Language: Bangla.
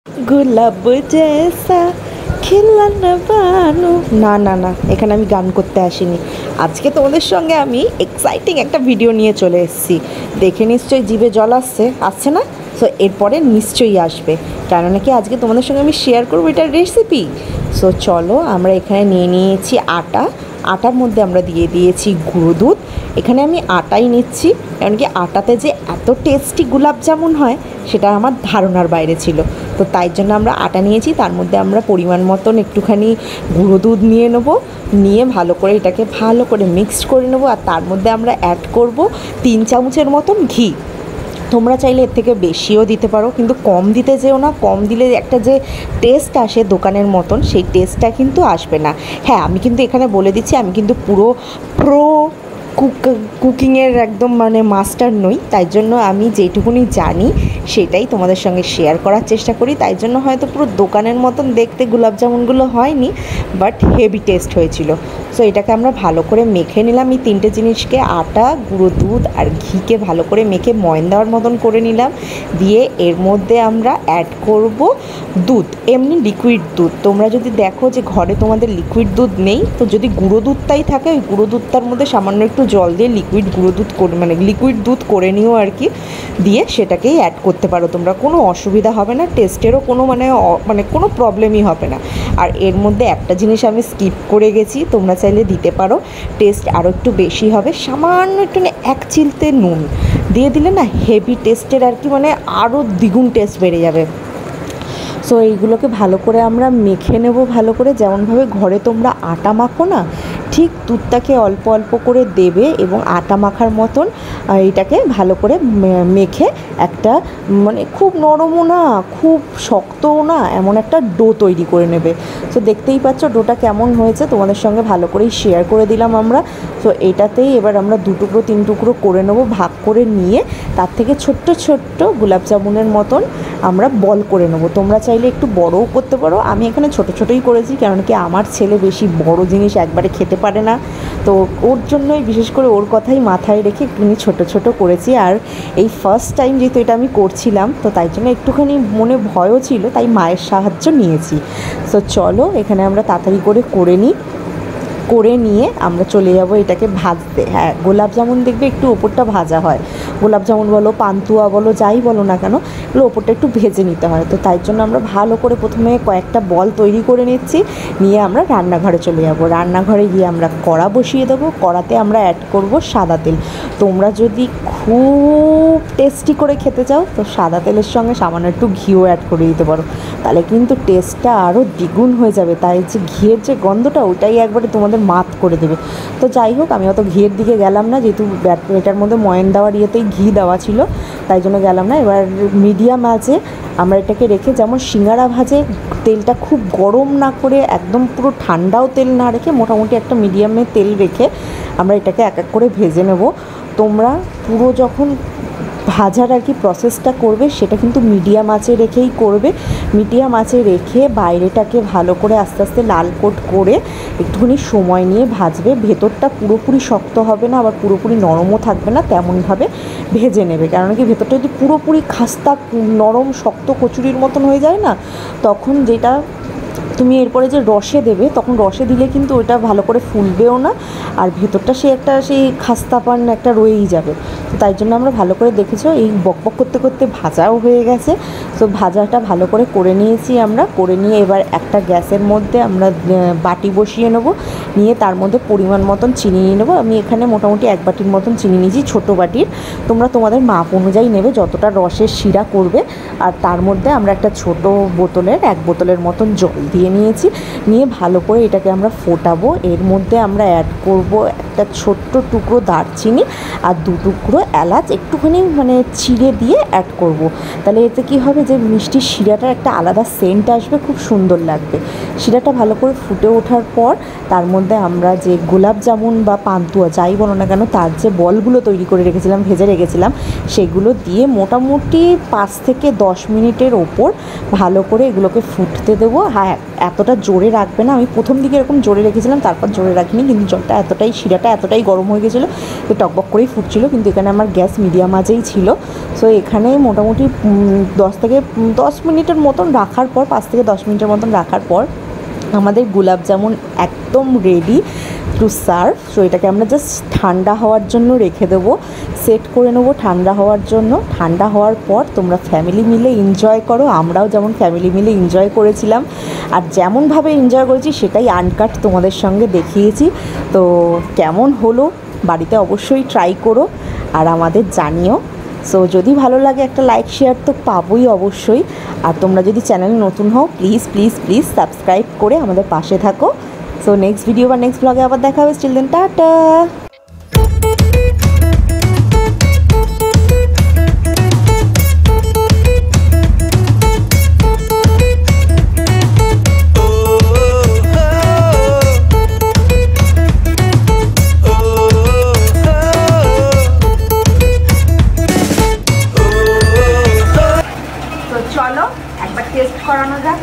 गुलाब जैसा खिला ना बानो। না না না, এখানে আমি গান করতে আসিনি। আজকে তোমাদের সঙ্গে আমি এক্সাইটিং একটা ভিডিও নিয়ে চলে এসেছি। দেখে নিশ্চয়ই জিভে জল আসছে না? সো এরপরে নিশ্চয়ই আসবে, কারণ কি আজকে তোমাদের সঙ্গে আমি শেয়ার করবো এটার রেসিপি। সো চলো, আমরা এখানে নিয়ে নিয়েছি আটার মধ্যে আমরা দিয়ে দিয়েছি গুঁড়ো দুধ। এখানে আমি আটাই নিচ্ছি, কারণ কি আটাতে যে এত টেস্টি গোলাপ জামুন হয় সেটা আমার ধারণার বাইরে ছিল। তো তাই জন্য আমরা আটা নিয়েছি, তার মধ্যে আমরা পরিমাণ মতন একটুখানি গুঁড়ো দুধ নিয়ে নেবো, নিয়ে ভালো করে এটাকে ভালো করে মিক্সড করে নেবো। আর তার মধ্যে আমরা অ্যাড করব 3 চামচের মতন ঘি। তোমরা চাইলে এর থেকে বেশিও দিতে পারো, কিন্তু কম দিতে যেও না। কম দিলে একটা যে টেস্ট আসে দোকানের মতন, সেই টেস্টটা কিন্তু আসবে না। হ্যাঁ, আমি কিন্তু এখানে বলে দিচ্ছি, আমি কিন্তু পুরো প্রো কুকিংয়ের একদম মাস্টার নই। তাই জন্য আমি যেটুকুনি জানি সেটাই তোমাদের সঙ্গে শেয়ার করার চেষ্টা করি। তাই জন্য হয়তো পুরো দোকানের মতন দেখতে গোলাপ জামুনগুলো হয়নি, বাট হেভি টেস্ট হয়েছিল। সো এটাকে আমরা ভালো করে মেখে নিলাম। এই 3টে জিনিসকে, আটা, গুঁড়ো দুধ আর ঘিকে ভালো করে মেখে ময়ন দেওয়ার মতন করে নিলাম। দিয়ে এর মধ্যে আমরা অ্যাড করব দুধ, এমনি লিকুইড দুধ। তোমরা যদি দেখো যে ঘরে তোমাদের লিকুইড দুধ নেই, তো যদি গুঁড়ো দুধটাই থাকে, ওই গুঁড়ো দুধটার মধ্যে সামান্য একটু জল দিয়ে লিকুইড গুঁড়ো দুধ করে লিকুইড দুধ করে নিও আর কি, দিয়ে সেটাকেই অ্যাড করতে পারো তোমরা। কোনো অসুবিধা হবে না, টেস্টেরও কোনো কোনো প্রবলেমই হবে না। আর এর মধ্যে একটা জিনিস আমি স্কিপ করে গেছি, তোমরা চাইলে দিতে পারো, টেস্ট আরও একটু বেশি হবে। সামান্য একটু 1 চিলতে নুন দিয়ে দিলে না হেভি টেস্টের আর কি, আরও দ্বিগুণ টেস্ট বেড়ে যাবে। সো এইগুলোকে ভালো করে আমরা মেখে নেব ভালো করে, যেমনভাবে ঘরে তোমরা আটা মাখো না, ঠিক দুধটাকে অল্প অল্প করে দেবে এবং আটা মাখার মতন এটাকে ভালো করে মেখে একটা খুব নরমও না খুব শক্তও না, এমন একটা ডো তৈরি করে নেবে। সো দেখতেই পাচ্ছ ডোটা কেমন হয়েছে, তোমাদের সঙ্গে ভালো করেই শেয়ার করে দিলাম আমরা। সো এটাতেই এবার আমরা 2 টুকরো 3 টুকরো করে নেবো, ভাগ করে নিয়ে তার থেকে ছোট্ট ছোট্ট গোলাপ জামুনের মতন আমরা বল করে নেবো। তোমরা চাইলে একটু বড়ও করতে পারো, আমি এখানে ছোট ছোটোই করেছি, কারণ কি আমার ছেলে বেশি বড় জিনিস একবারে খেতে পারে না। তো ওর জন্যই, বিশেষ করে ওর কথাই মাথায় রেখে একটুখানি ছোটো ছোটো করেছি। আর এই ফার্স্ট টাইম যেহেতু এটা আমি করছিলাম, তো তাই জন্য একটুখানি মনে ভয়ও ছিল, তাই মায়ের সাহায্য নিয়েছি। সো চলো, এখানে আমরা তাড়াতাড়ি করে নিয়ে আমরা চলে যাব এটাকে ভাজতে। হ্যাঁ, গোলাপ জামুন দেখবে একটু ওপরটা ভাজা হয়, গোলাপ জামুন বলো, পান্তুয়া বলো, যাই বলো না কেন, এগুলো ওপরটা একটু ভেজে নিতে হয়। তো তাই জন্য আমরা ভালো করে প্রথমে কয়েকটা বল তৈরি করে নিচ্ছি, নিয়ে আমরা রান্নাঘরে চলে যাব। রান্নাঘরে গিয়ে আমরা কড়া বসিয়ে দেবো, কড়াতে আমরা অ্যাড করব সাদা তেল। তোমরা যদি খুব টেস্টি করে খেতে চাও, তো সাদা তেলের সঙ্গে সামান্য একটু ঘিও অ্যাড করে দিতে পারো, তাহলে কিন্তু টেস্টটা আরও দ্বিগুণ হয়ে যাবে। তাই যে ঘিয়ের যে গন্ধটা, ওটাই একবারে তোমাদের মাত করে দেবে। তো যাই হোক, আমি অত ঘিয়ের দিকে গেলাম না, যেহেতু এটার মধ্যে ময়ন দেওয়ার ইয়েতেই ঘি দেওয়া ছিল, তাই জন্য গেলাম না। এবার মিডিয়াম আঁচে আমরা এটাকে রেখে, যেমন সিঙ্গারা ভাজে তেলটা খুব গরম না করে, একদম পুরো ঠান্ডাও তেল না রেখে, মোটামুটি একটা মিডিয়ামে তেল রেখে আমরা এটাকে এক এক করে ভেজে নেব। তোমরা পুরো যখন ভাজার আর কি প্রসেসটা করবে, সেটা কিন্তু মিডিয়াম আঁচে রেখেই করবে। মিডিয়াম আঁচে রেখে বাইরেটাকে ভালো করে আস্তে আস্তে লাল কোট করে একটুখানি সময় নিয়ে ভাজবে। ভেতরটা পুরোপুরি শক্ত হবে না, আবার পুরোপুরি নরমও থাকবে না, তেমনভাবে ভেজে নেবে। কারণ কি ভেতরটা যদি পুরোপুরি খাস্তা নরম শক্ত কচুরির মতন হয়ে যায় না, তখন যেটা তুমি এরপরে যে রসে দেবে, তখন রসে দিলে কিন্তু ওটা ভালো করে ফুলবেও না, আর ভেতরটা সেই খাস্তাপান একটা রয়েই যাবে। তো তাই জন্য আমরা ভালো করে দেখেছো, এই বকবক করতে করতে ভাজাও হয়ে গেছে। তো ভাজাটা ভালো করে নিয়েছি আমরা, করে নিয়ে এবার একটা গ্যাসের মধ্যে আমরা বাটি বসিয়ে নেবো, নিয়ে তার মধ্যে পরিমাণ মতন চিনি নিয়ে নেবো। আমি এখানে মোটামুটি 1 বাটির মতন চিনি নিয়েছি, ছোটো বাটির। তোমরা তোমাদের মাপ অনুযায়ী নেবে যতটা রসের শিরা করবে। আর তার মধ্যে আমরা একটা ছোট বোতলের 1 বোতলের মতন জল দিয়ে নিয়েছি, নিয়ে ভালো করে এটাকে আমরা ফোটাবো। এর মধ্যে আমরা অ্যাড করব একটা ছোট্ট টুকরো দারচিনি আর 2 টুকরো এলাচ একটুখানি চিড়ে দিয়ে অ্যাড করব। তাহলে এতে কি হবে, যে মিষ্টির শিরাটার একটা আলাদা সেন্ট আসবে, খুব সুন্দর লাগবে। শিরাটা ভালো করে ফুটে ওঠার পর তার মধ্যে আমরা যে গোলাপ জামুন বা পান্তুয়া যাই বলো না কেন, তার যে বলগুলো তৈরি করে রেখেছিলাম, ভেজে রেখেছিলাম, সেগুলো দিয়ে মোটামুটি 5 থেকে 10 মিনিটের ওপর ভালো করে এগুলোকে ফুটতে দেবো। হ্যাঁ, এতটা জোরে রাখবে না। আমি প্রথম দিকে এরকম জোরে রেখেছিলাম, তারপর জোরে রাখিনি, কিন্তু জলটা এতটাই, শিরাটা এতটাই গরম হয়ে গেছিলো তো টকবক করেই ফুটছিল। কিন্তু এখানে আমার গ্যাস মিডিয়াম আঁচেই ছিল। সো এখানে মোটামুটি 10 মিনিটের মতন রাখার পর, 5 থেকে 10 মিনিটের মতন রাখার পর আমাদের গোলাপ জামুন একদম রেডি টু সার্ভ। সো এটাকে আমরা জাস্ট ঠান্ডা হওয়ার জন্য রেখে দেবো, সেট করে নেবো ঠান্ডা হওয়ার জন্য। ঠান্ডা হওয়ার পর তোমরা ফ্যামিলি মিলে এনজয় করো। আমরাও যেমন ফ্যামিলি মিলে এনজয় করেছিলাম, আর যেমনভাবে এনজয় করেছি সেটাই আনকাট তোমাদের সঙ্গে দেখিয়েছি। তো কেমন হলো বাড়িতে অবশ্যই ট্রাই করো আর আমাদের জানিও। সো যদি ভালো লাগে একটা লাইক শেয়ার তো পাবোই অবশ্যই। আর তোমরা যদি চ্যানেলে নতুন হও প্লিজ প্লিজ প্লিজ সাবস্ক্রাইব করে আমাদের পাশে থাকো। সো নেক্সট ভিডিও বা নেক্সট ব্লগে আবার দেখা হবে। স্টিল দেন টাটা। চলো একবার টেস্ট করানো যাক।